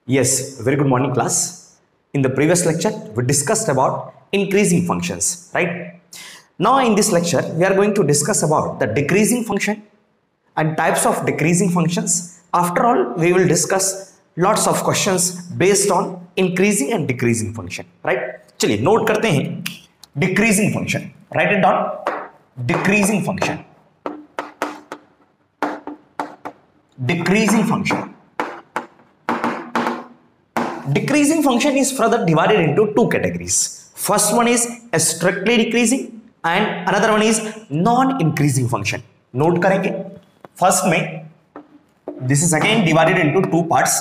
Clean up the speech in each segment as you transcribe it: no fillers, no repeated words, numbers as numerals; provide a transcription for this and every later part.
Yes, very good morning class. In the previous lecture, we discussed about increasing functions, right? Now in this lecture, we are going to discuss about the decreasing function and types of decreasing functions. After all, we will discuss lots of questions based on increasing and decreasing function, right? चलिए note करते हैं decreasing function. Write it down. Decreasing function. Decreasing function. Decreasing function is further divided into two categories. First one is a strictly decreasing and another one is non-increasing function. Note करेंगे. First में this is again divided into two parts.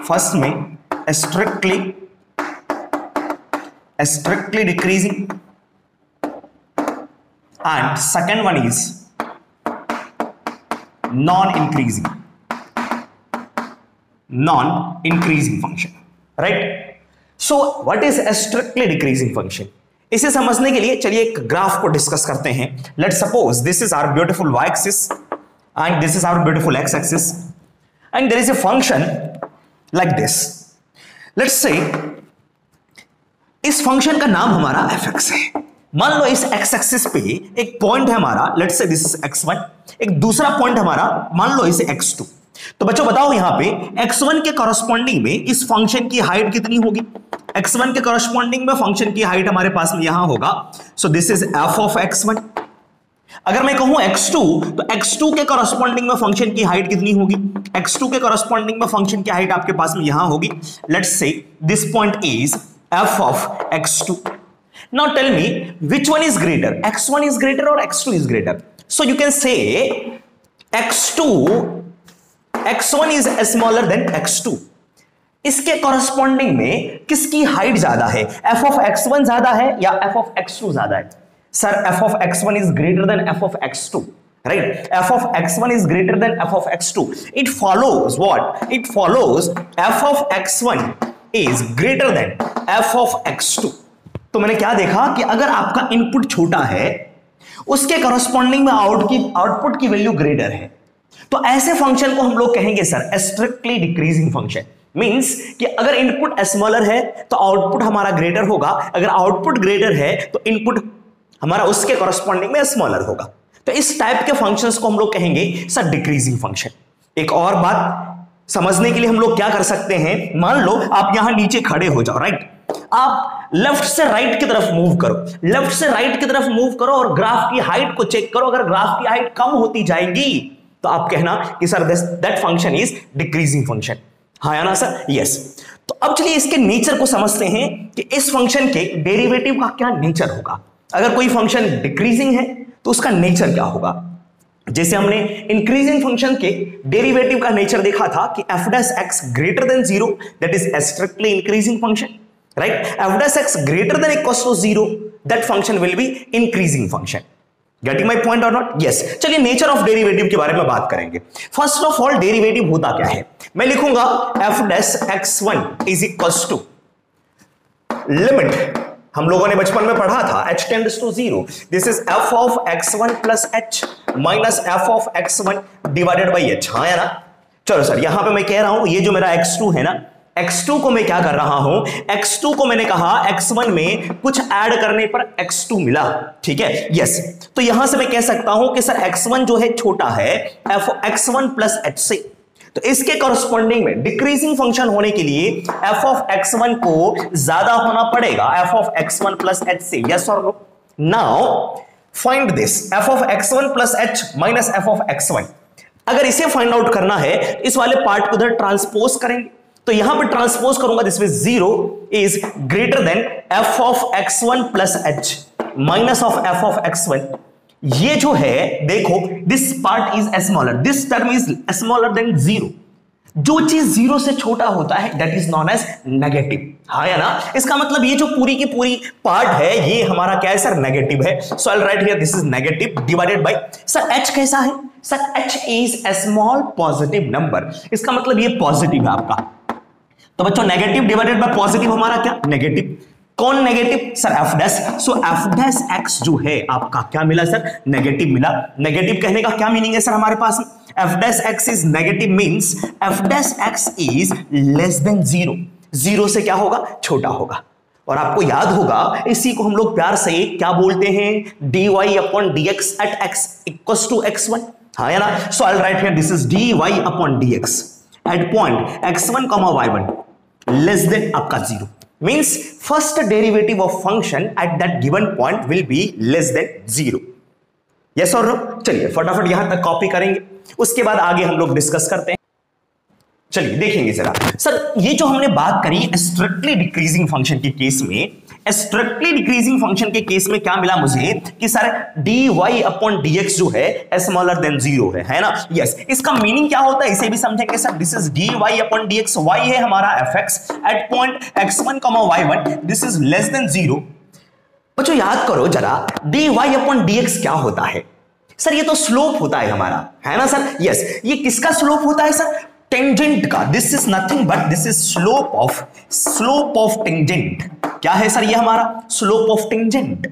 First में a strictly decreasing and second one is non-increasing function. Right so what is a strictly decreasing function? इसे समझने के लिए चलिए एक graph को डिस्कस करते हैं. Let's suppose this is our beautiful y axis and this is our beautiful x axis and there is a function like this. Let's say इस फंक्शन का नाम हमारा fx है. मान लो इस x एक्सिस पे एक पॉइंट है हमारा, let's say this is x1, एक दूसरा पॉइंट हमारा मान लो इसे x2. तो बच्चों बताओ यहां पे x1 के कॉरस्पॉन्डिंग में इस फंक्शन की हाइट कितनी होगी? x1 के कॉरस्पॉन्डिंग में फंक्शन की हाइट हमारे पास में यहां होगा. सो this is f of x1. अगर मैं कहूं x2 तो x2 के कॉरस्पॉन्डिंग में फंक्शन की हाइट कितनी होगी? x2 के कॉरस्पॉन्डिंग में फंक्शन की हाइट आपके पास में यहां होगी. Let's say this point is f of x2. Now tell me which one is greater, x1 is greater और x2 is greater? So you can say x1 is smaller than x2. इसके corresponding में किसकी height ज्यादा है? f of x1 ज्यादा है या f of x2 ज्यादा है? Sir f of x1 is greater than f of x2, right? f of x1 is greater than f of x2. It follows what? It follows f of x1 is greater than f of x2. तो मैंने क्या देखा कि अगर आपका input छोटा है उसके कॉरस्पॉन्डिंग में आउटपुट की वैल्यू ग्रेटर है, तो ऐसे फंक्शन को हम लोग कहेंगे sir strictly decreasing function. Means कि अगर इनपुट स्मॉलर है तो आउटपुट हमारा ग्रेटर होगा, अगर आउटपुट ग्रेटर है तो इनपुट हमारा उसके कॉरस्पॉन्डिंग में स्मॉलर होगा. तो इस टाइप के फंक्शंस को हम लोग कहेंगे सर डिक्रीजिंग फंक्शन. एक और बात समझने के लिए हम लोग क्या कर सकते हैं, मान लो आप यहां नीचे खड़े हो जाओ, राइट? आप लेफ्ट से राइट की तरफ मूव करो, लेफ्ट से राइट की तरफ मूव करो और ग्राफ की हाइट को चेक करो. अगर ग्राफ की हाइट कम होती जाएगी तो आप कहना कि sir that function is decreasing function. हाँ या ना सर? यस. तो अब चलिए इसके नेचर को समझते हैं कि इस फंक्शन के डेरिवेटिव का क्या नेचर होगा. अगर कोई फंक्शन डिक्रीजिंग है तो उसका नेचर क्या होगा? जैसे हमने इंक्रीजिंग फंक्शन के डेरिवेटिव का नेचर देखा था कि f dash x greater than 0, that is strictly increasing function, right? f dash x greater than equals to 0, that function will be increasing function. Getting my point और not? Yes. चलिए nature of derivative के बारे में बात करेंगे. First of all derivative होता क्या है? मैं लिखूंगा f dash x1 is equals to limit, हम लोगों ने बचपन में पढ़ा था h tends to 0. This is f of x1 plus h minus f of x1 divided by h. हाँ या ना? चलो सर यहां पे मैं कह रहा हूं ये जो मेरा x2 है ना, x2 को मैं क्या कर रहा हूं, x2 को मैंने कहा x1 में कुछ ऐड करने पर x2 मिला, ठीक है? यस. तो यहां से मैं कह सकता हूं कि सर x1 जो है छोटा है f x1 प्लस h से. तो इसके कॉरस्पॉन्डिंग में डिक्रीजिंग फंक्शन होने के लिए f ऑफ x1 को ज्यादा होना पड़ेगा f of x1 plus h से. यस और no? Now find this f of x1 plus h minus f of x1. अगर इसे फाइंड आउट करना है तो इस वाले पार्ट को उधर ट्रांसपोज करेंगे. तो यहां पे ट्रांसपोज करूंगा, this means 0 is greater than f of x1 plus h minus of f of x1. ये जो है देखो this part is smaller, this term is smaller than 0. जो चीज 0 से छोटा होता है that is known as negative. हाँ या ना? इसका मतलब ये जो पूरी की पूरी पार्ट है ये हमारा क्या है सर? नेगेटिव है. So I will write here this is negative divided by sir h कैसा है? Sir h is a small positive number. इसका मतलब ये पॉजिटिव है आपका. तो बच्चों नेगेटिव डिवाइडेड बाय पॉजिटिव हमारा क्या? नेगेटिव. कौन negative? Sir F dash. So F dash X जो है आपका क्या मिला सर? नेगेटिव मिला. नेगेटिव कहने का क्या मीनिंग है सर हमारे पास? F dash X is negative means F dash X is less than zero, zero से क्या होगा, छोटा होगा। और आपको याद होगा इसी को हम लोग प्यार से क्या बोलते हैं, dy upon dx at x equals to x1, हाँ है ना। So I will write here this is dy upon dx at point x1 y1 less than आपका zero, means first derivative of function at that given point will be less than zero. Yes और no? चलिए फटाफट यहां तक copy करेंगे, उसके बाद आगे हम लोग डिस्कस करते हैं। चलिए देखेंगे जरा। सर ये जो हमने बात करी स्ट्रिक्टली डिक्रीजिंग फंक्शन के केस में, स्ट्रिक्टली डिक्रीजिंग फंक्शन के केस में क्या मिला मुझे कि सर dy अपॉन dx जो है स्मॉलर देन जीरो है ना। यस, इसका मीनिंग क्या होता है इसे भी समझेंगे sir. This is dy upon dx, y है हमारा fx at point x1 y1, this is less than zero. बच्चों याद करो जरा, dy अपॉन dx क्या होता है सर, ये तो स्लोप होता है हमारा, है ना सर। यस, ये किसका स्लोप होता है सर, टेंजेंट का। This is nothing but this is slope of tangent. क्या है सर ये हमारा स्लोप ऑफ टेंजेंट।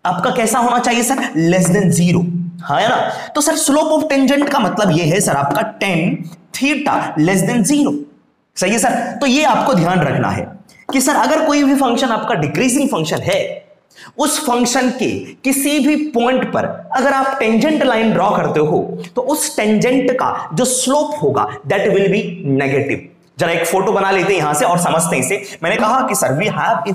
आपका कैसा होना चाहिए सर, लेस देन जीरो, है ना। तो सर स्लोप ऑफ टेंजेंट का मतलब ये है सर आपका tan theta less than zero, सही है सर। तो ये आपको ध्यान रखना है कि सर अगर कोई भी फंक्शन आपका डिक्रीजिंग फंक्शन है, उस फंक्शन के किसी भी पॉइंट पर अगर आप टेंजेंट लाइन ड्रॉ करते हो तो उस टेंजेंट का जो स्लोप होगा दैट विल बी नेगेटिव। जरा एक फोटो बना लेते हैं यहां से और समझते हैं इसे। मैंने कहा कि sir we have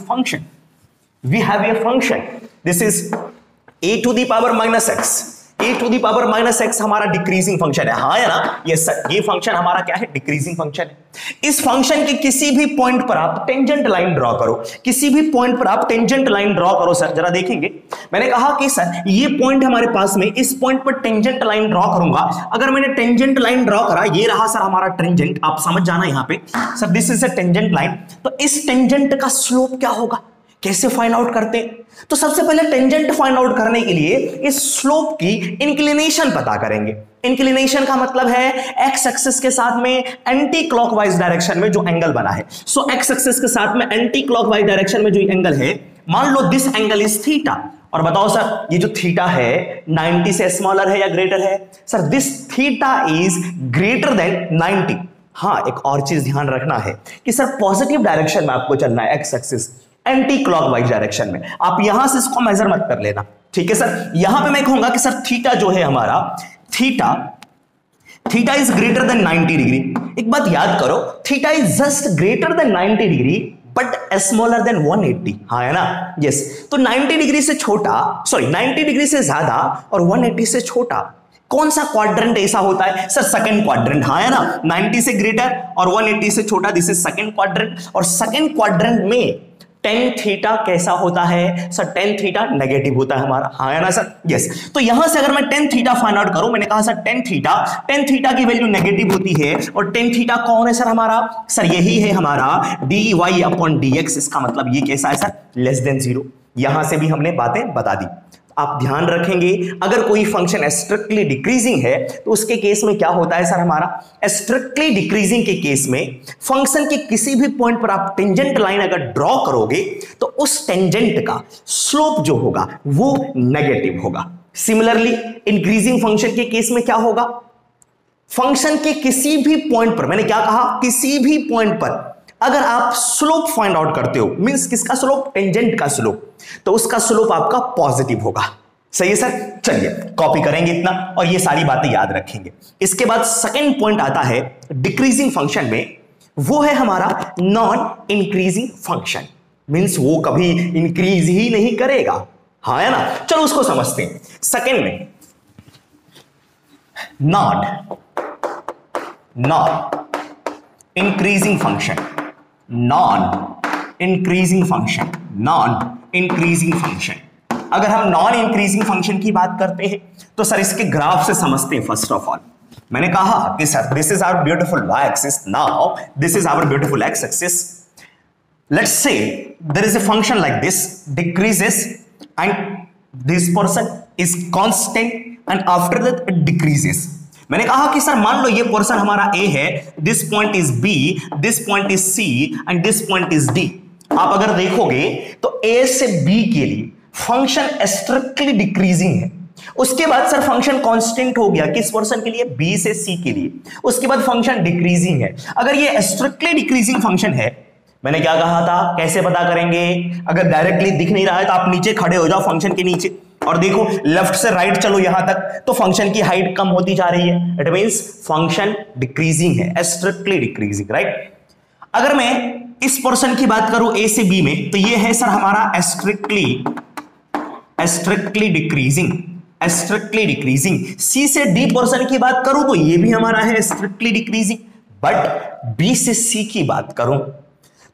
a function, this is a to the power minus x, a to the power minus x हमारा डिक्रीजिंग फंक्शन है, हाँ है ना। यस सर, ये फंक्शन हमारा क्या है, डिक्रीजिंग फंक्शन है। इस फंक्शन के किसी भी पॉइंट पर आप टेंजेंट लाइन ड्रॉ करो, किसी भी पॉइंट पर आप टेंजेंट लाइन ड्रॉ करो सर। जरा देखेंगे, मैंने कहा कि सर ये पॉइंट हमारे पास में, इस पॉइंट पर टेंजेंट लाइन ड्रॉ करूंगा। अगर मैंने टेंजेंट लाइन ड्रॉ करा, ये रहा सर हमारा टेंजेंट, आप समझ जाना यहां पे sir this is a tangent line. तो इस टेंजेंट का स्लोप क्या होगा, कैसे फाइंड आउट करते हैं, तो सबसे पहले टेंजेंट फाइंड आउट करने के लिए इस स्लोप की इंक्लिनेशन पता करेंगे। इंक्लिनेशन का मतलब है एक्स एक्सिस के साथ में एंटी क्लॉकवाइज डायरेक्शन में जो एंगल बना है। सो एक्स एक्सिस के साथ में एंटी क्लॉकवाइज डायरेक्शन में जो एंगल है, मान लो दिस एंगल इज थीटा। और बताओ सर ये जो थीटा है 90 से स्मॉलर है या ग्रेटर है, sir this theta is greater then 90। हाँ, एक और चीज ध्यान रखना है कि सर पॉजिटिव डायरेक्शन में आपको चलना है, x axis anti clockwise direction में। आप यहां से इसको मेजर मत कर लेना, ठीक है सर। यहां पे मैं कहूंगा कि सर थीटा जो है हमारा, theta is greater then 90 degree. एक बात याद करो, theta is just greater than 90 degree but smaller than 180, हाँ है ना। यस, तो 90 डिग्री से छोटा, सॉरी 90 डिग्री से ज्यादा और 180 से छोटा कौन सा क्वाड्रेंट ऐसा होता है सर, सेकंड क्वाड्रेंट, हाँ है ना। 90 से ग्रेटर और 180 से छोटा, दिस इज सेकंड क्वाड्रेंट। और सेकंड क्वाड्रेंट में टेन थीटा कैसा होता है सर, टेन थीटा नेगेटिव होता है हमारा, हाँ है ना सर। यस, तो यहां से अगर मैं टेन थीटा फाइंड आउट करूं, मैंने कहा सर टेन थीटा की वैल्यू नेगेटिव होती है। और टेन थीटा कौन है सर हमारा, सर यही है हमारा dy अपॉन dx। इसका मतलब ये कैसा है सर, लेस देन जीरो। यहां से भी हमने बातें बता दी। आप ध्यान रखेंगे अगर कोई फंक्शन स्ट्रिक्टली डिक्रीजिंग है तो उसके केस में क्या होता है सर हमारा, स्ट्रिक्टली डिक्रीजिंग के केस में फंक्शन के किसी भी पॉइंट पर आप टेंजेंट लाइन अगर ड्रॉ करोगे तो उस टेंजेंट का स्लोप जो होगा वो नेगेटिव होगा। सिमिलरली इंक्रीजिंग फंक्शन के केस में क्या होगा, फंक्शन के किसी भी पॉइंट पर, मैंने क्या कहा, किसी भी पॉइंट पर अगर आप स्लोप फाइंड आउट करते हो, मींस किसका स्लोप, टेंजेंट का स्लोप, तो उसका स्लोप आपका पॉजिटिव होगा। सही है सर। चलिए कॉपी करेंगे इतना और ये सारी बातें याद रखेंगे। इसके बाद सेकंड पॉइंट आता है डिक्रीजिंग फंक्शन में, वो है हमारा नॉन इंक्रीजिंग फंक्शन, मींस वो कभी इंक्रीज ही नहीं करेगा, हाँ है ना। चलो उसको समझते हैं। सेकंड में non increasing function, non increasing function. अगर हम नॉन इंक्रीजिंग फंक्शन की बात करते हैं तो सर इसके ग्राफ से समझते हैं। फर्स्ट ऑफ ऑल मैंने कहा कि sir this is our beautiful y axis, now this is our beautiful x axis. Let's say there is a function like this, decreases and this portion is constant and after that it decreases. मैंने कहा कि sir मान लो ये portion हमारा a है, this point is b, this point is c and this point is d। आप अगर देखोगे तो a से b के लिए फंक्शन स्ट्रिक्टली डिक्रीजिंग है। उसके बाद सर फंक्शन कांस्टेंट हो गया किस पोर्शन के लिए, बी से सी के लिए। उसके बाद फंक्शन डिक्रीजिंग है। अगर ये स्ट्रिक्टली डिक्रीजिंग फंक्शन है, मैंने क्या कहा था, कैसे पता करेंगे, अगर डायरेक्टली दिख नहीं रहा है तो आप नीचे खड़े हो जाओ फंक्शन के नीचे और देखो लेफ्ट से राइट चलो यहां तक, तो फंक्शन की हाइट कम होती जा रही है, इट मींस फंक्शन डिक्रीजिंग है, स्ट्रिक्टली डिक्रीजिंग, राइट। अगर मैं इस पोर्शन की बात करूं ए से बी में, तो ये है सर हमारा स्ट्रिक्टली डिक्रीजिंग। सी से डी पोर्शन की बात करूं तो ये भी हमारा है स्ट्रिक्टली डिक्रीजिंग। बट बी से सी की बात करूं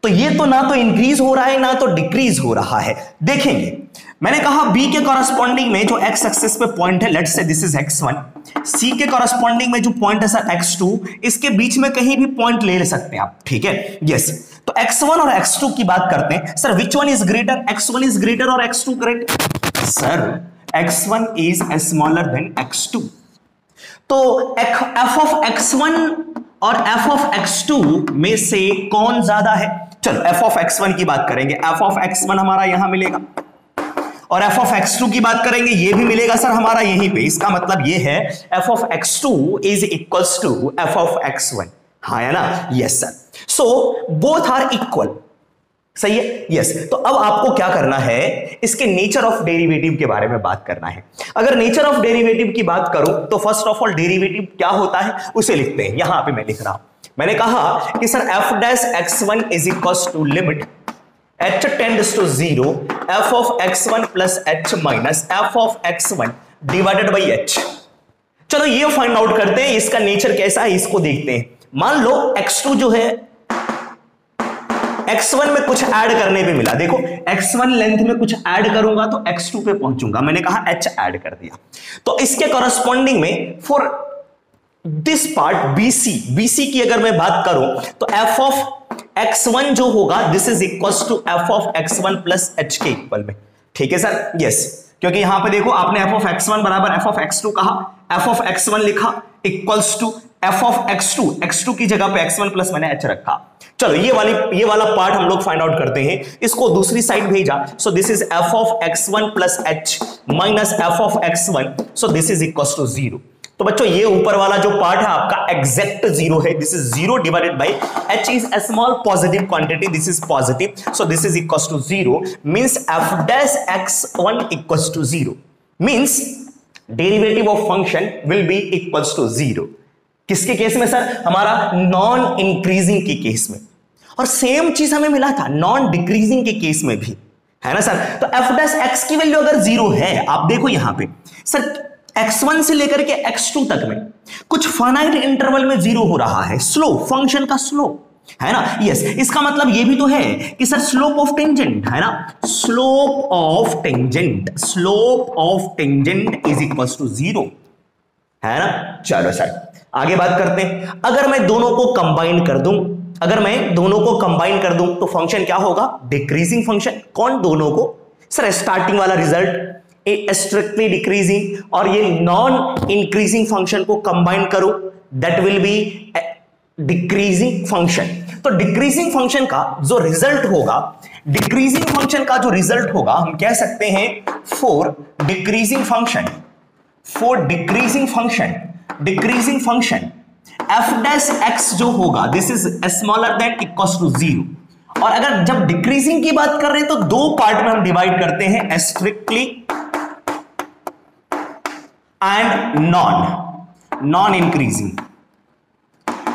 तो ये तो ना तो इंक्रीज हो रहा है ना तो डिक्रीज हो रहा है। देखेंगे, मैंने कहा बी के कॉरस्पॉन्डिंग में जो एक्स एक्सिस पे पॉइंट है, let's say this is x1, सी के कॉरस्पॉन्डिंग में जो पॉइंट है सर x2, इसके बीच में कहीं भी पॉइंट ले सकते हैं आप, ठीक है, यस। तो x1 और x2 की बात करते हैं, sir which one is greater, x1 is greater और x2 greater, sir x1 is smaller then x2। तो f ऑफ x1 और f ऑफ x2 में से कौन ज्यादा है, चलो f ऑफ x1 की बात करेंगे, f ऑफ x1 हमारा यहां मिलेगा और f ऑफ x2 की बात करेंगे, ये भी मिलेगा सर हमारा यहीं पे। इसका मतलब ये है f of x2 is equals to f of x1, हाँ है ना, yes sir. So both are equal, सही है, यस। तो अब आपको क्या करना है, इसके नेचर ऑफ डेरिवेटिव के बारे में बात करना है। अगर नेचर ऑफ डेरिवेटिव की बात करूं तो फर्स्ट ऑफ ऑल डेरिवेटिव क्या होता है उसे लिखते हैं, यहां पे मैं लिख रहा हूं। मैंने कहा कि sir f dash x1 is equals to limit h tends to 0 f of x1 plus h minus f of x1 divided by h। चलो ये फाइंड आउट करते हैं, इसका नेचर कैसा है इसको देखते हैं। मान लो x2 जो है x1 में कुछ ऐड करने पे मिला, देखो x1 लेंथ में कुछ ऐड करूंगा तो x2 पे पहुंचूंगा, मैंने कहा h ऐड कर दिया। तो इसके कॉरस्पॉन्डिंग में फॉर दिस पार्ट BC की अगर मैं बात करूं तो f ऑफ x1 जो होगा this is equals to f of x1 plus h के इक्वल में, ठीक है सर, यस। क्योंकि यहां पे देखो आपने f ऑफ x1 बराबर f ऑफ x2 कहा, f ऑफ x1 लिखा equals to f of x2 की जगह पे x1 प्लस मैंने h रखा। चलो ये वाला पार्ट हम लोग फाइंड आउट करते हैं, इसको दूसरी साइड भेजा, so this is f of x1 plus h minus f of x1, so this is equals to 0। तो बच्चों ये ऊपर वाला जो पार्ट है आपका एग्जैक्ट 0 है, this is 0 divided by h is a small positive quantity, this is positive, so this is equals to 0, means f dash x1 equals to 0, means derivative of function will be equals to 0। किसके case में sir, हमारा non increasing के case में। और same चीज हमें मिला था नॉन डिक्रीजिंग के केस में भी, है ना सर। तो f डैश x की वैल्यू अगर 0 है, आप देखो यहां पे सर x1 से लेकर के x2 तक में कुछ फाइनाइट इंटरवल में 0 हो रहा है, स्लो फंक्शन का स्लो, है ना, यस। इसका मतलब ये भी तो है कि सर स्लोप ऑफ टेंजेंट, है ना, slope of tangent is equals to 0, है ना। चलो सर आगे बात करते हैं। अगर मैं दोनों को कंबाइन कर दूं तो फंक्शन क्या होगा, डिक्रीजिंग फंक्शन। कौन दोनों को, सर स्टार्टिंग वाला रिजल्ट स्ट्रिक्टली डिक्रीजिंग और ये नॉन इंक्रीजिंग फंक्शन को कंबाइन करो, that will be decreasing function. तो डिक्रीजिंग फंक्शन का जो रिजल्ट होगा, हम कह सकते हैं for decreasing function f dash x जो होगा this is smaller than equals to 0। और अगर जब डिक्रीजिंग की बात कर रहे हैं तो दो पार्ट में हम डिवाइड करते हैं, स्ट्रिक्टली एंड नॉन इंक्रीजिंग।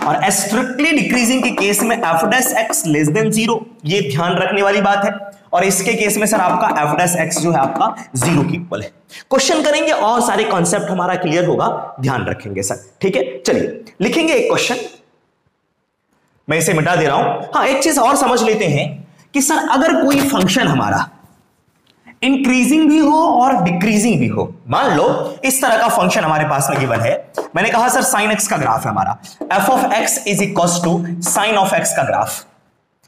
और स्ट्रिक्टली डिक्रीजिंग के केस में f dash x less than 0, ये ध्यान रखने वाली बात है। और इसके केस में सर आपका f डैश x जो है आपका 0 के इक्वल है। क्वेश्चन करेंगे और सारे कॉन्सेप्ट हमारा क्लियर होगा, ध्यान रखेंगे सर, ठीक है। चलिए लिखेंगे एक क्वेश्चन, मैं इसे मिटा दे रहा हूं। हाँ एक चीज और समझ लेते हैं कि सर अगर कोई फंक्शन हमारा इंक्रीजिंग भी हो और डिक्रीजिंग भी हो, मान लो इस तरह का फंक्शन हमारे पास में गिवन है, मैंने कहा सर साइन एक्स का ग्राफ है हमारा, f of x is equals to sine of x का ग्राफ,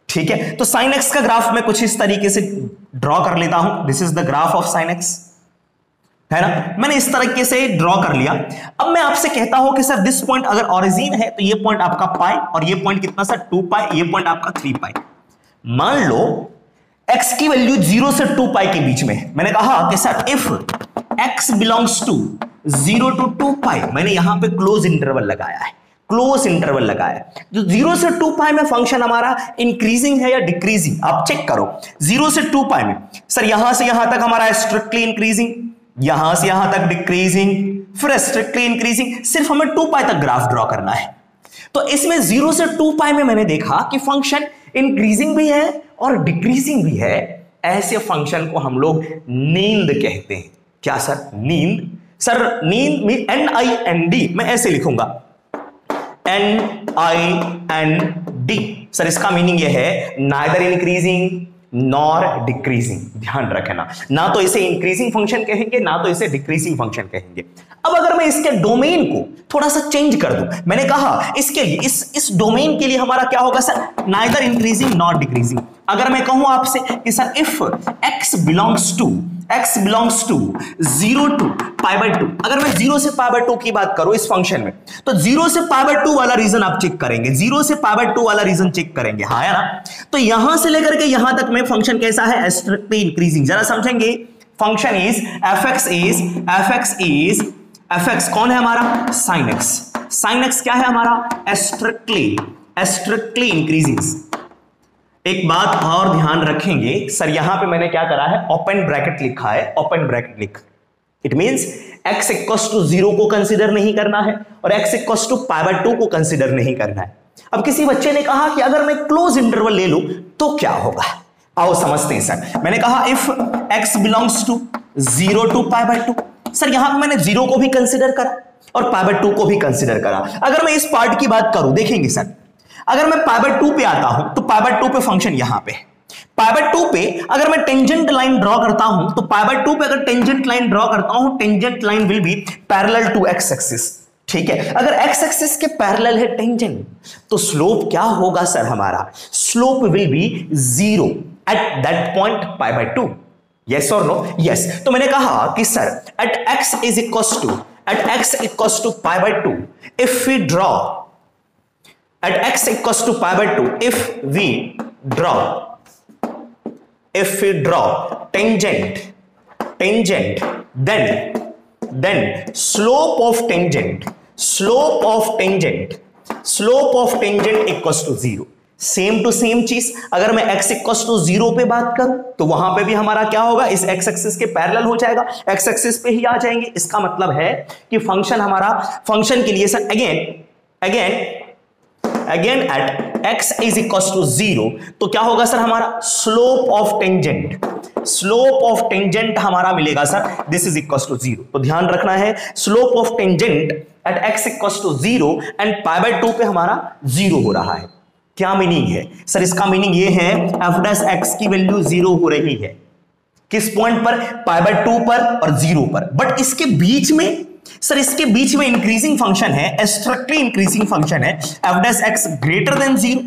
ठीक है। तो साइन एक्स का ग्राफ मैं कुछ इस तरीके से ड्रॉ कर लेता हूं, this is the graph of sine x, है ना, मैंने इस तरीके से ड्रॉ कर लिया। अब मैं आपसे कहता हूं कि सर दिस पॉइंट अगर ओरिजिन है तो ये पॉइंट आपका पाई और ये पॉइंट कितना सर 2 पाई, ये पॉइंट आपका 3 पाई। मान लो x की वैल्यू 0 से 2 पाई के बीच में, मैंने कहा कि sir if x belongs to 0 to 2 pi, मैंने यहां पे क्लोज इंटरवल लगाया है, क्लोज इंटरवल लगाया है। जो 0 से 2 पाई में फंक्शन हमारा इंक्रीजिंग है या डिक्रीजिंग, आप चेक करो। 0 से 2 पाई में सर यहां से यहां तक हमारा स्ट्रिक्टली इंक्रीजिंग, यहां से यहां तक डिक्रीजिंग, फिर स्ट्रिक्टली इंक्रीजिंग, सिर्फ हमें 2 पाई तक ग्राफ ड्रॉ करना है। तो इसमें 0 से 2 पाई में मैंने देखा कि फंक्शन इंक्रीजिंग भी है और डिक्रीजिंग भी है। ऐसे फंक्शन को हम लोग नींद कहते हैं। क्या सर? नींद। सर नींद में NIND मैं ऐसे लिखूंगा, NIND। सर इसका मीनिंग यह है नाइदर इंक्रीजिंग नॉर डिक्रीजिंग। ध्यान रखना, ना तो इसे इंक्रीजिंग फंक्शन कहेंगे ना तो इसे डिक्रीजिंग फंक्शन कहेंगे। अब अगर मैं इसके डोमेन को थोड़ा सा चेंज कर दूं, मैंने कहा इसके लिए इस डोमेन के लिए हमारा क्या होगा sir? Neither increasing nor decreasing. अगर मैं कहूं आपसे कि sir if x belongs to 0 to π/2, अगर मैं 0 से π/2 की बात करूं इस फंक्शन में, तो 0 से π/2 वाला रीजन आप चेक करेंगे, 0 से π/2 वाला रीजन चेक करेंगे, हाँ या ना? तो यहां से लेकर के यहां तक में फंक्शन कैसा है? Strictly increasing. जरा समझेंगे, फंक्शन इज fx कौन है हमारा? sin x। sin x क्या है हमारा? Strictly increasing. एक बात और ध्यान रखेंगे सर, यहां पे मैंने क्या करा है? ओपन ब्रैकेट लिखा है, ओपन ब्रैकेट लिख। It means x equals to 0 को कंसीडर नहीं करना है और x इक्वल्स टू π/2 को कंसीडर नहीं करना है। अब किसी बच्चे ने कहा कि अगर मैं क्लोज इंटरवल ले लूं तो क्या होगा? आओ समझते हैं सर। मैंने कहा if x belongs to 0 to π/2, sir यहां पे मैंने 0 को भी कंसीडर करा और π/2 को भी कंसीडर करा। अगर मैं इस पार्ट की बात करूं, देखेंगे सर, अगर मैं π/2 पे आता हूं तो π/2 पे फंक्शन यहां पे, π/2 पे अगर मैं टेंजेंट लाइन ड्रॉ करता हूं तो π/2 पे अगर टेंजेंट लाइन ड्रॉ करता हूं, tangent line will be parallel to x axis. ठीक है, अगर x एक्सिस के पैरेलल है टेंजेंट, तो स्लोप क्या होगा सर हमारा? Slope will be 0 at that point π/2। Yes और नो? यस। तो मैंने कहा कि sir at x equals to π/2, if we draw at x equals to π/2, if we draw tangent, then slope of tangent equals to 0। Same to same चीज, अगर मैं x equals to 0 पे बात करूं तो वहां पे भी हमारा क्या होगा? इस x एक्सिस के पैरेलल हो जाएगा, x एक्सिस पे ही आ जाएंगे। इसका मतलब है कि फंक्शन के लिए sir again at x is equals to 0, तो क्या होगा सर हमारा? स्लोप ऑफ टेंजेंट हमारा मिलेगा sir, this is equals to 0। तो ध्यान रखना है, slope of tangent at x equals to 0 and π/2 पे हमारा 0 हो रहा है। क्या मीनिंग है सर? इसका मीनिंग ये है f' की वैल्यू 0 हो रही है। किस पॉइंट पर? π/2 पर और 0 पर। बट इसके बीच में सर, इसके बीच में इंक्रीजिंग फंक्शन है, स्ट्रिक्टली इंक्रीजिंग फंक्शन है, f' ग्रेटर देन 0।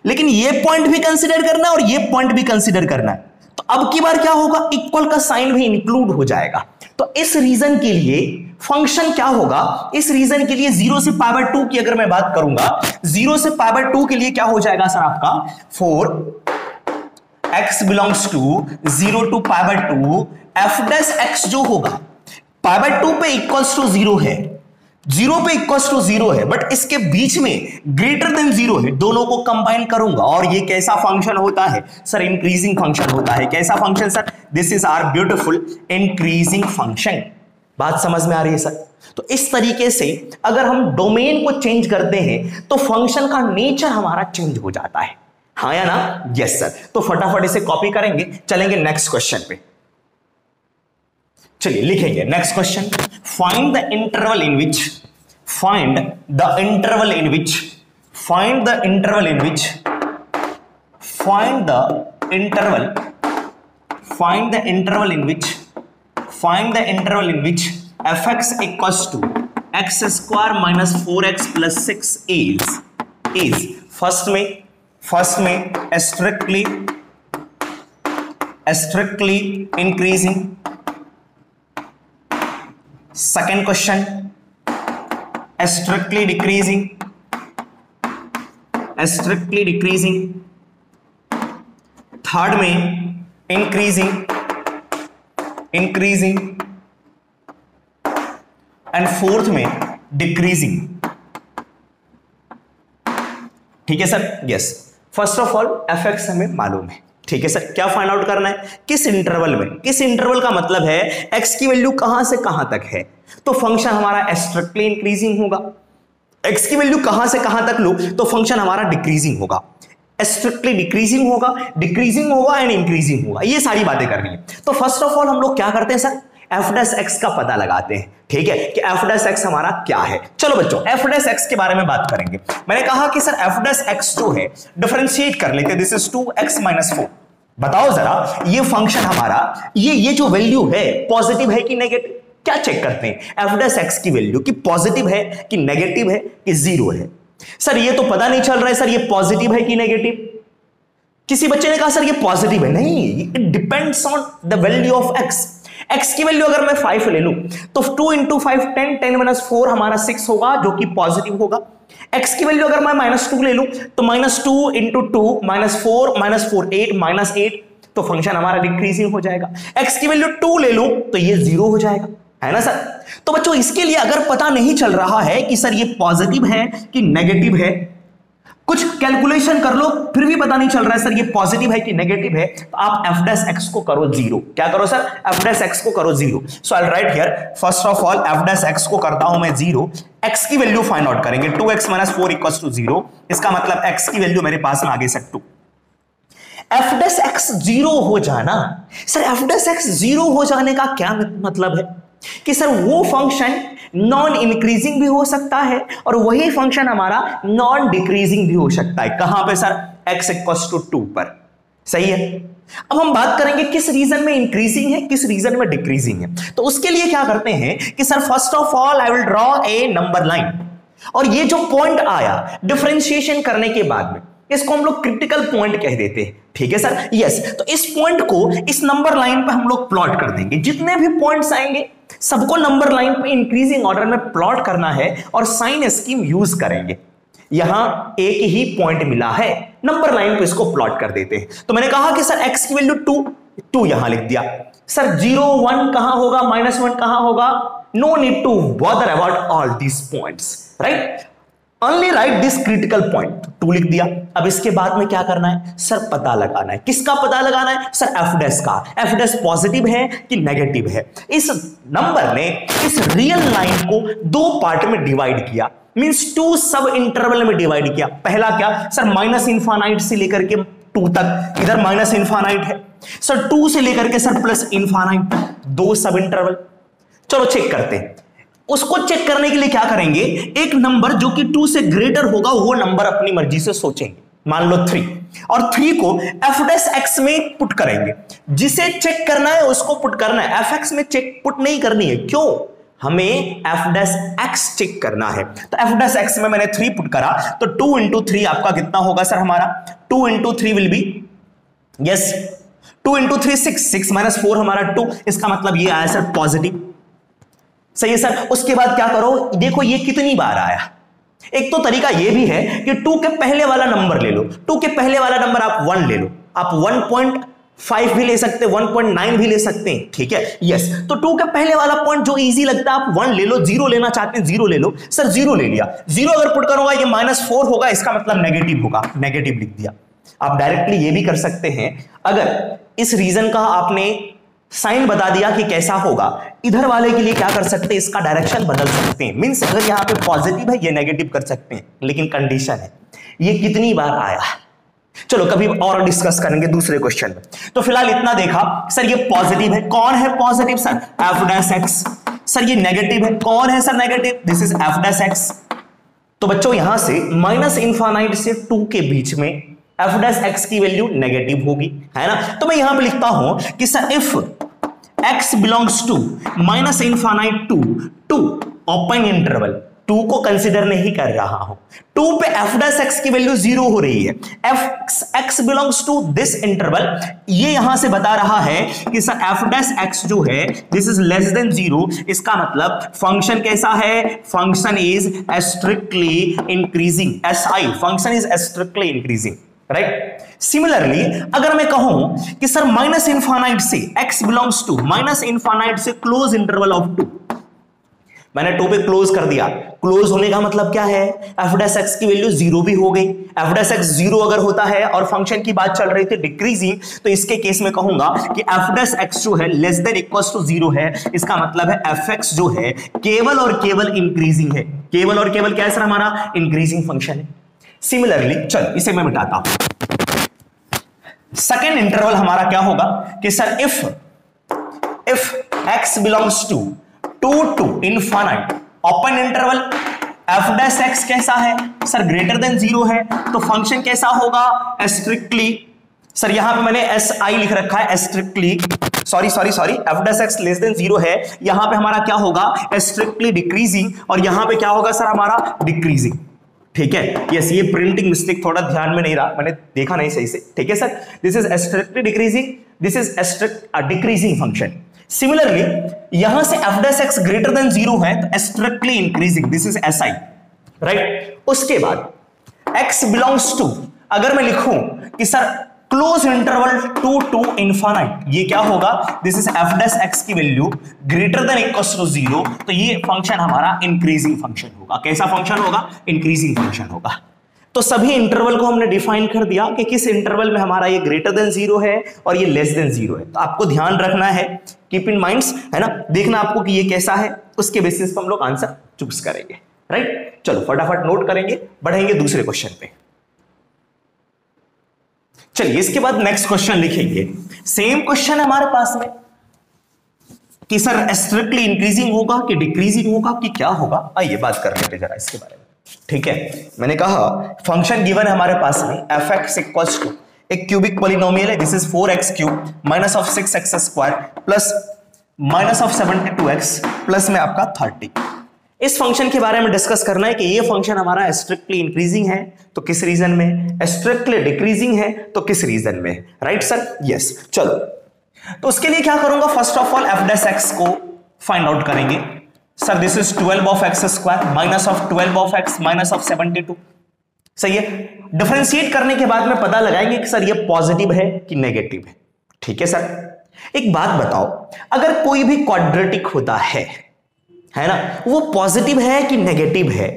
लेकिन ये पॉइंट भी कंसीडर करना है और ये पॉइंट भी कंसीडर करना है। तो अब की बार क्या होगा? इक्वल का साइन भी इंक्लूड हो जाएगा। तो इस रीजन के लिए फंक्शन क्या होगा? इस रीजन के लिए 0 से π/2 की अगर मैं बात करूंगा, 0 से π/2 के लिए क्या हो जाएगा सर आपका? 4x belongs to 0 to π/2, f' जो होगा π/2 पे इक्वल्स टू 0 है, 0 पे इक्वल्स टू 0 है, बट इसके बीच में ग्रेटर देन 0 है। दोनों को कंबाइन करूंगा और ये कैसा फंक्शन होता है सर? इंक्रीजिंग फंक्शन होता है। कैसा function sir? This is our beautiful increasing function. बात समझ में आ रही है सर? तो इस तरीके से अगर हम डोमेन को चेंज करते हैं तो फंक्शन का नेचर हमारा चेंज हो जाता है, हाँ या ना? Yes sir. तो फटाफट इसे कॉपी करेंगे, चलेंगे नेक्स्ट क्वेश्चन पे। चलिए लिखेंगे next question. Find the interval in which fx equals to x square minus 4x plus 6 is first में strictly increasing, second question strictly decreasing, third में increasing, एंड फोर्थ में डिक्रीजिंग। ठीक है sir, yes. First of all F x हमें मालूम है, ठीक है सर। क्या फाइंड आउट करना है, किस इंटरवल में, किस इंटरवल का मतलब है एक्स की वैल्यू कहां से कहां तक है, तो फंक्शन हमारा स्ट्रिक्टली इंक्रीजिंग होगा। एक्स की वैल्यू कहां से कहां तक लो तो फंक्शन हमारा डिक्रीजिंग होगा, स्ट्रिक्टली डिक्रीजिंग होगा एंड इंक्रीजिंग होगा। ये सारी बातें करनी है। तो फर्स्ट ऑफ ऑल हम लोग क्या करते हैं सर, एफ डैश एक्स का पता लगाते हैं, ठीक है, कि एफ डैश एक्स हमारा क्या है। चलो बच्चों एफ डैश एक्स के बारे में बात करेंगे। मैंने कहा कि सर एफ डैश एक्स जो है डिफरेंशिएट कर लेते हैं, दिस इज 2x-4। बताओ जरा ये फंक्शन हमारा ये जो वैल्यू है पॉजिटिव है कि नेगेटिव, क्या चेक करते हैं एफ डैश एक्स की वैल्यू कि पॉजिटिव है कि नेगेटिव है कि जीरो है। सर ये तो पता नहीं चल रहा है सर ये पॉजिटिव है कि नेगेटिव। किसी बच्चे ने कहा सर ये पॉजिटिव है, नहीं, it depends on the value of x. X की वैल्यू अगर मैं 5 ले लूं तो 2 × 5 10, 10 - 4 हमारा 6 होगा जो कि पॉजिटिव होगा। एक्स की वैल्यू अगर मैं -2 ले लूं तो -2 × 2 -4 8 तो फंक्शन हमारा डिक्रीजिंग हो जाएगा। एक्स की वैल्यू 2 ले लूं तो ये 0 हो जाएगा, है ना सर। तो बच्चों इसके लिए अगर पता नहीं चल रहा है कि सर ये पॉजिटिव है कि नेगेटिव है, कुछ कैलकुलेशन कर लो फिर भी पता नहीं चल रहा है सर ये पॉजिटिव है कि नेगेटिव है, तो आप एफ डैश एक्स को करो 0। क्या करो सर, एफ डैश एक्स को करो 0। So I write here first of all F dash X को करता हूं मैं 0। एक्स की वैल्यू फाइंड आउट करेंगे, 2x - 4 = 0। इसका मतलब एक्स की वैल्यू मेरे पास में आगे से 2। एफ डैश एक्स 0 हो जाना, सर एफ डैश एक्स 0 हो जाने का क्या मतलब है कि सर वो फंक्शन नॉन इंक्रीजिंग भी हो सकता है और वही फंक्शन हमारा नॉन डिक्रीजिंग भी हो सकता है। कहां पे सर, x = 2 पर, सही है। अब हम बात करेंगे किस रीजन में इंक्रीजिंग है किस रीजन में डिक्रीजिंग है। तो उसके लिए क्या करते हैं कि sir first of all I will draw a number line, और ये जो पॉइंट आया डिफरेंशिएशन करने के बाद में इसको हम लोग क्रिटिकल पॉइंट कह देते हैं, ठीक है सर, यस। तो इस पॉइंट को इस नंबर लाइन पे हम लोग प्लॉट कर देंगे। जितने भी पॉइंट्स आएंगे सबको नंबर लाइन पे इंक्रीजिंग ऑर्डर में प्लॉट करना है और साइन स्कीम यूज करेंगे। यहां एक ही पॉइंट मिला है, नंबर लाइन पे इसको प्लॉट कर देते हैं। तो मैंने कहा कि सर x की वैल्यू 2 यहां लिख दिया। सर 0 1 कहां होगा, -1 कहां होगा, no need to bother about all these points, right, only right this critical point, 2 लिख दिया। अब इसके बाद में क्या करना है सर, पता लगाना है। किसका पता लगाना है सर, एफ डैश का। एफ डैश पॉजिटिव है कि नेगेटिव है। इस नंबर ने इस रियल लाइन को 2 पार्ट में डिवाइड किया, मींस 2 सब इंटरवल में डिवाइड किया। पहला क्या सर, -∞ से लेकर के 2 तक, इधर -∞ है सर, 2 से लेकर के सर +∞ तक 2 सब इंटरवल। चलो चेक करते हैं। उसको चेक करने के लिए क्या करेंगे, एक नंबर जो कि 2 से ग्रेटर होगा वो नंबर अपनी मर्जी से सोचेंगे, मान लो 3, और 3 को एफ डैश एक्स में पुट करेंगे। जिसे चेक करना है उसको पुट करना है, एफ एक्स में चेक पुट नहीं करनी है। क्यों, हमें एफ डैश एक्स चेक करना है। तो एफ डैश एक्स में मैंने 3 पुट करा तो 2 × 3 आपका कितना होगा सर, हमारा 2 × 3 विल बी, यस, 2 × 3 6 - 4 हमारा 2। इसका मतलब ये आया सर पॉजिटिव, सही है सर। उसके बाद क्या करो, देखो ये कितनी बार आया। एक तो तरीका ये भी है कि 2 के पहले वाला नंबर ले लो, 2 के पहले वाला नंबर आप 1 ले लो, आप 1.5 भी ले सकते हैं, 1.9 भी ले सकते हैं, ठीक है, यस। तो 2 के पहले वाला पॉइंट जो इजी लगता है आप 1 ले लो, 0 लेना चाहते हैं 0 ले लो, सर 0 ले लिया। 0 अगर पुट करूंगा ये -4 होगा, इसका मतलब नेगेटिव होगा, नेगेटिव लिख दिया। आप डायरेक्टली ये भी कर सकते हैं, अगर इस रीजन का आपने साइन बता दिया कि कैसा होगा, इधर वाले के लिए क्या कर सकते हैं, इसका डायरेक्शन बदल सकते हैं। मींस अगर यहां पे पॉजिटिव है ये नेगेटिव कर सकते हैं, लेकिन कंडीशन है ये कितनी बार आया। चलो कभी और डिस्कस करेंगे दूसरे क्वेश्चन में। तो फिलहाल इतना देखा, सर ये पॉजिटिव है, कौन है positive sir, F dash x. Sir ये नेगेटिव है, कौन है sir negative, this is F dash x. तो बच्चों यहां से -∞ से 2 के बीच में एफ डैश एक्स की वैल्यू नेगेटिव होगी, है ना। तो मैं यहां पे लिखता हूं कि sir if x belongs to -∞ to 2 open interval, 2 को कंसीडर नहीं कर रहा हूं, 2 पे f डैश x की वैल्यू 0 हो रही है, x belongs to this interval, ये यहां से बता रहा है कि सर f डैश x जो है दिस इज लेस देन 0। इसका मतलब फंक्शन कैसा है, function is strictly increasing, SI function is strictly increasing, right. Similarly अगर मैं कहूं कि सर -∞ से x बिलोंग्स टू -∞ से क्लोज इंटरवल ऑफ 2, मैंने 2 पे क्लोज कर दिया। क्लोज होने का मतलब क्या है, एफ डैश एक्स की वैल्यू 0 भी हो गई। एफ डैश एक्स 0 अगर होता है और फंक्शन की बात चल रही थी डिक्रीजिंग, तो इसके केस में कहूंगा कि एफ डैश एक्स जो है लेस देन इक्वल्स टू 0 है। इसका मतलब है एफ एक्स जो है केवल और केवल इंक्रीजिंग है। केवल और केवल क्या है सर, हमारा इंक्रीजिंग फंक्शन है। सिमिलरली चल इसे मैं मिटाता हूं। सेकेंड इंटरवल हमारा क्या होगा कि sir if x belongs to 2 to infinite open interval f dash x कैसा है सर, ग्रेटर देन 0 है, तो फंक्शन कैसा होगा, स्ट्रिक्टली, सर यहां पे मैंने si लिख रखा है, strictly sorry f dash x less than 0 है, यहां पे हमारा क्या होगा, स्ट्रिक्टली डिक्रीजिंग, और यहां पे क्या होगा सर हमारा डिक्रीजिंग। ठीक है, यस, ये प्रिंटिंग मिस्टेक थोड़ा ध्यान में नहीं रहा, मैंने देखा नहीं सही से। ठीक है sir, this is strictly decreasing, this is strict decreasing function. Similarly यहां से f dash x greater than 0 है तो strictly increasing, this is si, right. उसके बाद x बिलोंग्स टू, अगर मैं लिखूं कि sir close interval 2 to infinite, ये क्या होगा, this is f dash x की value greater than equals to 0, तो ये फंक्शन हमारा इंक्रीजिंग फंक्शन होगा। कैसा फंक्शन होगा, इंक्रीजिंग फंक्शन होगा। तो सभी इंटरवल को हमने डिफाइन कर दिया कि किस इंटरवल में हमारा ये ग्रेटर देन 0 है और ये लेस देन 0 है। तो आपको ध्यान रखना है, कीप इन माइंड्स, है ना, देखना आपको कि ये कैसा है, उसके बेसिस पर हम लोग आंसर चूज करेंगे, राइट। चलो फटाफट नोट करेंगे, बढ़ेंगे दूसरे क्वेश्चन पे। चलिए इसके बाद नेक्स्ट क्वेश्चन लिखेंगे। सेम क्वेश्चन है हमारे पास में कि सर स्ट्रिक्टली इंक्रीजिंग होगा कि डिक्रीजिंग होगा कि क्या होगा, आइए बात कर लेते जरा इसके बारे में। ठीक है, मैंने कहा फंक्शन गिवन है हमारे पास में एफ एक्स इक्वल्स टू एक क्यूबिक पॉलिनोमियल है, this is 4x cube minus of 6x square plus minus of 72x plus में आपका 30। इस फंक्शन के बारे में डिस्कस करना है कि ये फंक्शन हमारा स्ट्रिक्टली इंक्रीजिंग है तो किस रीजन में, स्ट्रिक्टली डिक्रीजिंग है तो किस रीजन में, राइट सर, यस। चलो तो उसके लिए क्या करूंगा, first of all F dash X को फाइंड आउट करेंगे। Sir this is 12 of x square minus of 12 of x minus of 72, सही है। डिफरेंशिएट करने के बाद में पता लगाएंगे कि सर ये पॉजिटिव है कि नेगेटिव है। ठीक है सर, एक बात बताओ, अगर कोई भी क्वाड्रेटिक होता है ना, वो पॉजिटिव है कि नेगेटिव है,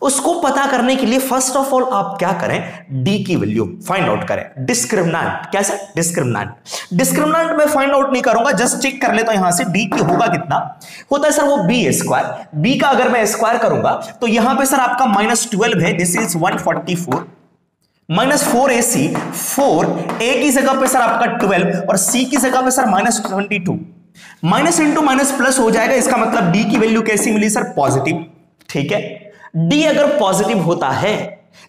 उसको पता करने के लिए फर्स्ट ऑफ ऑल आप क्या करें, डी की वैल्यू फाइंड आउट करें। डिस्क्रिमिनेंट, कैसे, डिस्क्रिमिनेंट में फाइंड आउट नहीं करूंगा, जस्ट चेक कर लेता हूं यहां से डी की होगा कितना होता है सर, वो बी स्क्वायर। बी का अगर मैं स्क्वायर करूंगा तो यहां पे सर आपका -12 है, दिस इज 144 माइनस 4ac, 4 ए की जगह पे सर आपका 12 और सी की जगह पे sir -22, minus into minus plus हो जाएगा, इसका मतलब डी की वैल्यू कैसी मिली सर, पॉजिटिव। ठीक है, डी अगर पॉजिटिव होता है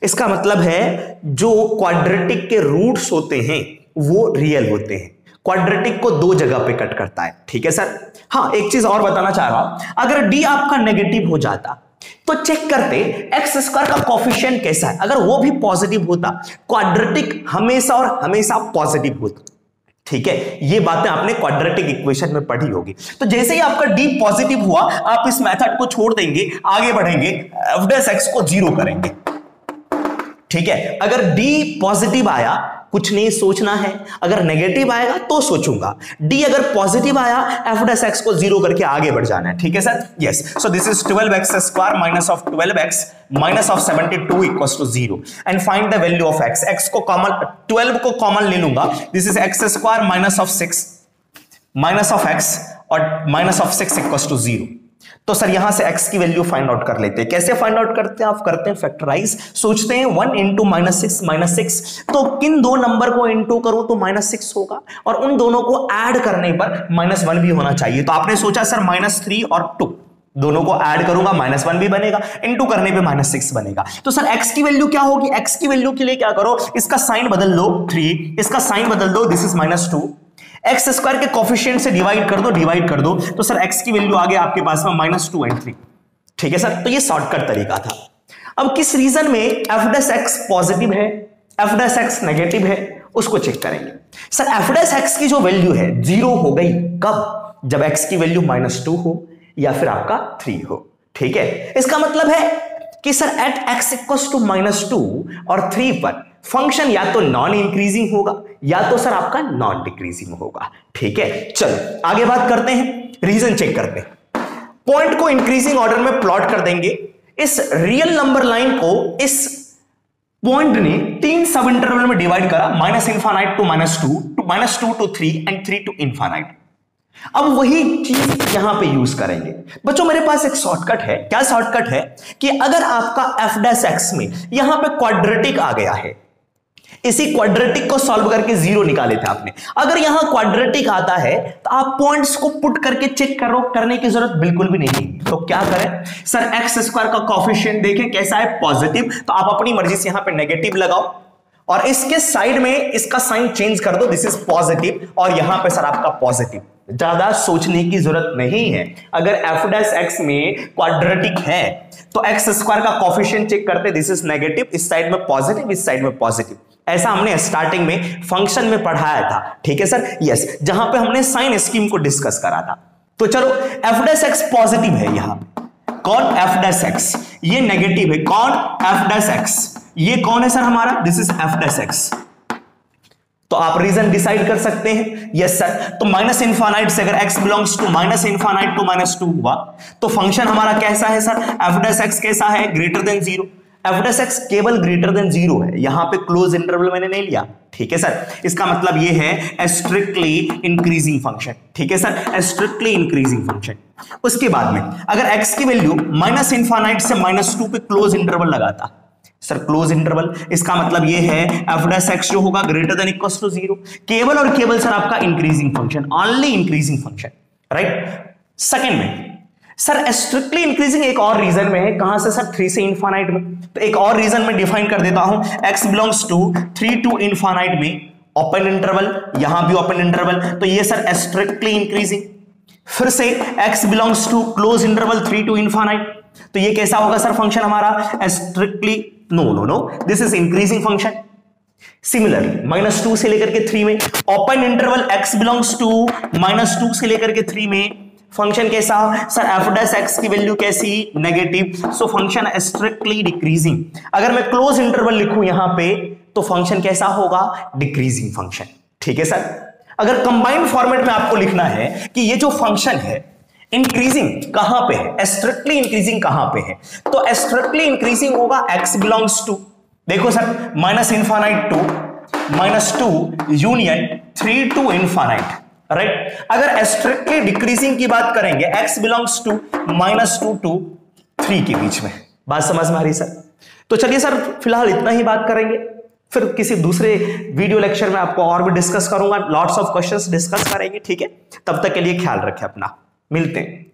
इसका मतलब है जो क्वाड्रेटिक के रूट्स होते हैं वो रियल होते हैं, क्वाड्रेटिक को दो जगह पे कट करता है। ठीक है सर, हाँ एक चीज और बताना चाह रहा हूं, अगर डी आपका नेगेटिव हो जाता तो चेक करते एक्स स्क्वायर का कोफिशिएंट कैसा है, अगर वो भी पॉजिटिव होता, क्वाड्रेटिक हमेशा और हमेशा पॉजिटिव होता। ठीक है, ये बातें आपने क्वाड्रेटिक इक्वेशन में पढ़ी होगी। तो जैसे ही आपका डी पॉजिटिव हुआ आप इस मेथड को छोड़ देंगे, आगे बढ़ेंगे, एफ डैश एक्स को 0 करेंगे। ठीक है, अगर डी पॉजिटिव आया कुछ नहीं सोचना है, अगर नेगेटिव आएगा तो सोचूंगा, डी अगर पॉजिटिव आया एफ डैश एक्स को 0 करके आगे बढ़ जाना है। ठीक है sir, yes. So this is 12x square minus of 12x minus of 72 equals to 0 and find the value of x। x को कॉमन, 12 को कॉमन ले लूंगा, this is x square minus of 6 minus of x और minus of 6 equals to 0। तो sir यहां से x की value find out कर लेते हैं। कैसे फाइंड आउट करते हैं, आप करते हैं फैक्टराइज, सोचते हैं 1 इंटू माइनस 6, तो किन दो नंबर को इंटू करूं तो -6 होगा और उन दोनों को ऐड करने पर -1 भी होना चाहिए। तो आपने सोचा सर -3 और 2 दोनों को ऐड करूंगा -1 भी बनेगा, इंटू करने पे -6 बनेगा। तो सर x की वैल्यू क्या होगी, x की वैल्यू के लिए क्या करो, इसका साइन बदल लो 3, इसका साइन बदल दो, दिस इज -2, एक्स स्क्वायर के कोफिशिएंट से डिवाइड कर दो, तो सर x की वैल्यू आ गया आपके पास में -2 और 3। ठीक है सर, तो ये शॉर्टकट तरीका था। अब किस रीजन में एफ डैश एक्स पॉजिटिव है, एफ डैश एक्स नेगेटिव है, उसको चेक करेंगे। सर एफ डैश एक्स की जो वैल्यू है 0 हो गई, कब, जब x की वैल्यू -2 हो या फिर आपका 3 हो। ठीक है, इसका मतलब है कि sir at x equals to -2 और 3 पर फंक्शन या तो नॉन इंक्रीजिंग होगा या तो सर आपका नॉन डिक्रीजिंग होगा। ठीक है, चलो आगे बात करते हैं, रीजन चेक करते हैं। पॉइंट को इंक्रीजिंग ऑर्डर में प्लॉट कर देंगे। इस रियल नंबर लाइन को इस पॉइंट ने 3 सब इंटरवल में डिवाइड करा, -∞ to -2 to -2 to 3 and 3 to ∞। अब वही चीज यहां पे यूज करेंगे। बच्चों मेरे पास एक शॉर्टकट है। क्या शॉर्टकट है कि अगर आपका f' में यहां पे क्वाड्रेटिक आ गया है, इसी क्वाड्रेटिक को सॉल्व करके 0 निकाले थे आपने, अगर यहां क्वाड्रेटिक आता है तो आप पॉइंट्स को पुट करके चेक करने की जरूरत बिल्कुल भी नहीं है। तो क्या करें सर, x² का कोएफिशिएंट देखें कैसा है, पॉजिटिव, तो आप अपनी मर्जी से यहां पे नेगेटिव लगाओ और इसके साइड में इसका साइन चेंज कर दो, दिस इज पॉजिटिव, और यहां पे सर आपका पॉजिटिव। ज्यादा सोचने की जरूरत नहीं है। अगर f' में क्वाड्रेटिक है तो x² का कोएफिशिएंट चेक करते, दिस इज नेगेटिव, इस साइड में पॉजिटिव, इस साइड में पॉजिटिव। ऐसा हमने स्टार्टिंग में फंक्शन में पढ़ाया था, ठीक है सर, यस, जहां पे हमने साइन स्कीम को डिस्कस करा था। तो चलो f' पॉजिटिव है यहां पे, कौन f', ये नेगेटिव है, कौन f', ये कौन है सर हमारा, दिस इज f'। तो आप रीजन डिसाइड कर सकते हैं, यस सर। तो -∞ से अगर x बिलोंग्स टू -∞ to -2 हुआ तो फंक्शन हमारा कैसा है सर, f' कैसा है, ग्रेटर देन 0। f' केवल ग्रेटर देन 0 है, यहां पे क्लोज इंटरवल मैंने नहीं लिया, ठीक है सर। इसका मतलब ये है स्ट्रिक्टली इंक्रीजिंग फंक्शन, ठीक है सर, स्ट्रिक्टली इंक्रीजिंग फंक्शन। उसके बाद में अगर x की वैल्यू -∞ से -2 पे क्लोज इंटरवल लगाता सर, क्लोज इंटरवल, इसका मतलब ये है f' जो होगा ग्रेटर देन इक्वल टू 0, केवल और केवल सर आपका increasing function, only increasing function, right. Second में सर स्ट्रिक्टली इंक्रीजिंग एक और रीजन में है, कहां से सर, 3 से ∞ में। तो एक और रीजन में डिफाइन कर देता हूं, x बिलोंग्स टू 3 to ∞ में ओपन इंटरवल, यहां भी ओपन इंटरवल, तो ये सर स्ट्रिक्टली इंक्रीजिंग। फिर से x belongs to close interval 3 to ∞, तो ये कैसा होगा सर फंक्शन हमारा, strictly no, this is increasing function. Similarly -2 से लेकर के 3 में open interval x belongs to -2 से लेकर के 3 में फंक्शन कैसा सर, f' की वैल्यू कैसी, negative, so function strictly decreasing. अगर मैं क्लोज इंटरवल लिखूं यहां पे तो फंक्शन कैसा होगा, डिक्रीजिंग फंक्शन, ठीक है सर। अगर कंबाइंड फॉर्मेट में आपको लिखना है कि ये जो फंक्शन है इंक्रीजिंग कहां पे है, स्ट्रिक्टली इंक्रीजिंग कहां पे है, तो स्ट्रिक्टली इंक्रीजिंग होगा x बिलोंग्स टू, देखो sir, -∞ to -2 union 3 to ∞, right. अगर स्ट्रिक्टली डिक्रीजिंग की बात करेंगे, x बिलोंग्स टू -2 to 3 के बीच में। बात समझ में आ रही सर? तो चलिए सर फिलहाल इतना ही बात करेंगे, फिर किसी दूसरे वीडियो लेक्चर में आपको और भी डिस्कस करूंगा, लॉट्स ऑफ क्वेश्चंस डिस्कस करेंगे, ठीक है। तब तक के लिए ख्याल रखें अपना, मिलते हैं।